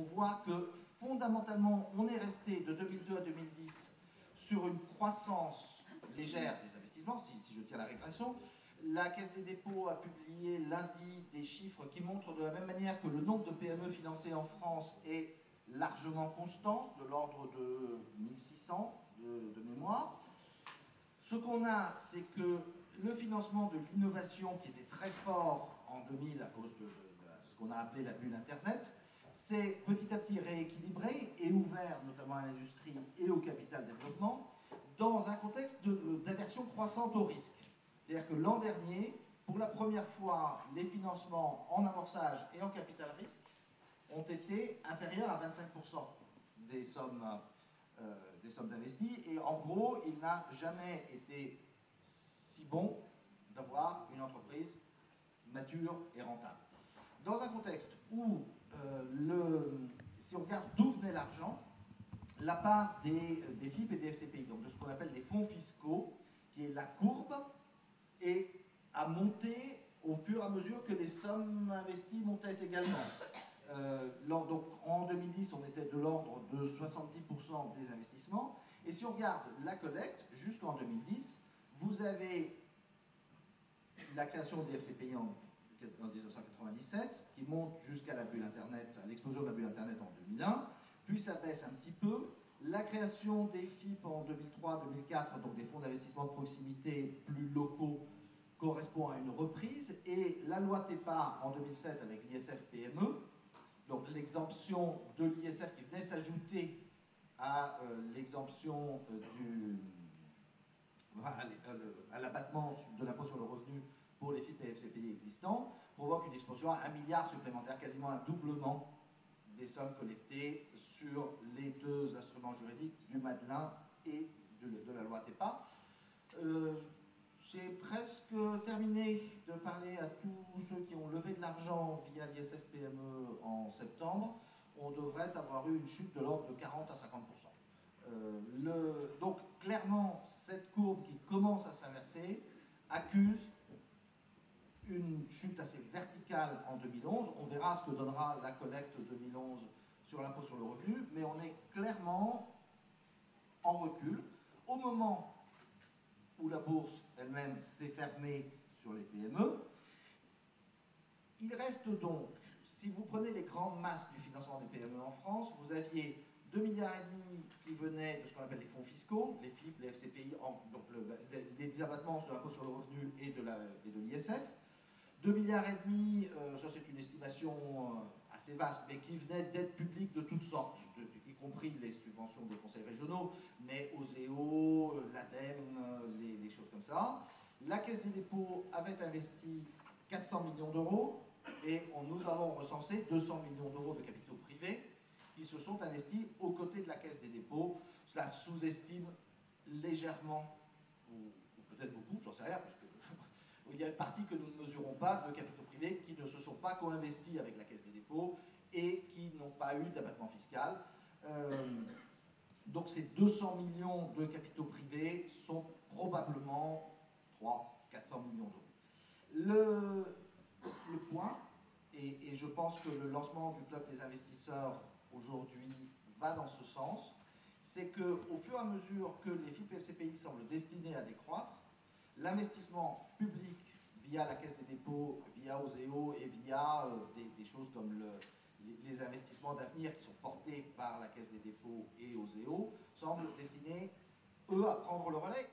on voit que fondamentalement, on est resté de 2002 à 2010 sur une croissance légère des investissements, si je tiens la régression. La Caisse des dépôts a publié lundi des chiffres qui montrent de la même manière que le nombre de PME financées en France est largement constant, de l'ordre de 1600 de mémoire. Ce qu'on a, c'est que le financement de l'innovation, qui était très fort en 2000 à cause de ce qu'on a appelé la bulle Internet, s'est petit à petit rééquilibré et ouvert notamment à l'industrie et au capital développement dans un contexte d'aversion croissante au risque. C'est-à-dire que l'an dernier, pour la première fois, les financements en amorçage et en capital risque ont été inférieurs à 25% des sommes investies. Et en gros, il n'a jamais été si bon d'avoir une entreprise mature et rentable. Dans un contexte où, si on regarde d'où venait l'argent, la part des FIP et des FCPI, donc de ce qu'on appelle les fonds fiscaux, qui est la courbe, et a monté au fur et à mesure que les sommes investies montaient également. Donc en 2010, on était de l'ordre de 70% des investissements. Et si on regarde la collecte, jusqu'en 2010, vous avez la création des FCPI en 1997, qui monte jusqu'à la bulle Internet, à l'explosion de la bulle Internet en 2001, puis ça baisse un petit peu. La création des FIP en 2003-2004, donc des fonds d'investissement de proximité plus locaux, correspond à une reprise. Et la loi TEPA en 2007 avec l'ISF PME, donc l'exemption de l'ISF qui venait s'ajouter à l'exemption à l'abattement de l'impôt sur le revenu pour les FIP et FCPI existants, provoque une explosion à 1 milliard supplémentaire, quasiment un doublement des sommes collectées sur les deux instruments juridiques du Madelin et de la loi TEPA. J'ai presque terminé de parler à tous ceux qui ont levé de l'argent via l'ISF PME en septembre. On devrait avoir eu une chute de l'ordre de 40 à 50%. Donc clairement, cette courbe qui commence à s'inverser accuse une chute assez verticale en 2011. On verra ce que donnera la collecte 2011 sur l'impôt sur le revenu, mais on est clairement en recul. Au moment où la bourse elle-même s'est fermée sur les PME, il reste donc, si vous prenez les grandes masses du financement des PME en France, vous aviez 2,5 milliards qui venaient de ce qu'on appelle les fonds fiscaux, les FIP, les FCPI, donc les abattements de l'impôt sur le revenu et de l'ISF. 2,5 milliards, ça c'est une estimation assez vaste, mais qui venait d'aides publiques de toutes sortes, y compris les subventions des conseils régionaux, mais OSEO, l'ADEME, les choses comme ça. La Caisse des dépôts avait investi 400 millions d'euros et nous avons recensé 200 millions d'euros de capitaux privés qui se sont investis aux côtés de la Caisse des dépôts. Cela sous-estime légèrement, ou peut-être beaucoup, j'en sais rien, parce que il y a une partie que nous ne mesurons pas de capitaux privés qui ne se sont pas co-investis avec la Caisse des dépôts et qui n'ont pas eu d'abattement fiscal. Donc ces 200 millions de capitaux privés sont probablement 300-400 millions d'euros. Le point, et je pense que le lancement du Club des investisseurs aujourd'hui va dans ce sens, c'est qu'au fur et à mesure que les FIP et FCPI semblent destinés à décroître, l'investissement public via la Caisse des dépôts, via OSEO et via des choses comme les investissements d'avenir qui sont portés par la Caisse des dépôts et OSEO semblent destinés, eux, à prendre le relais.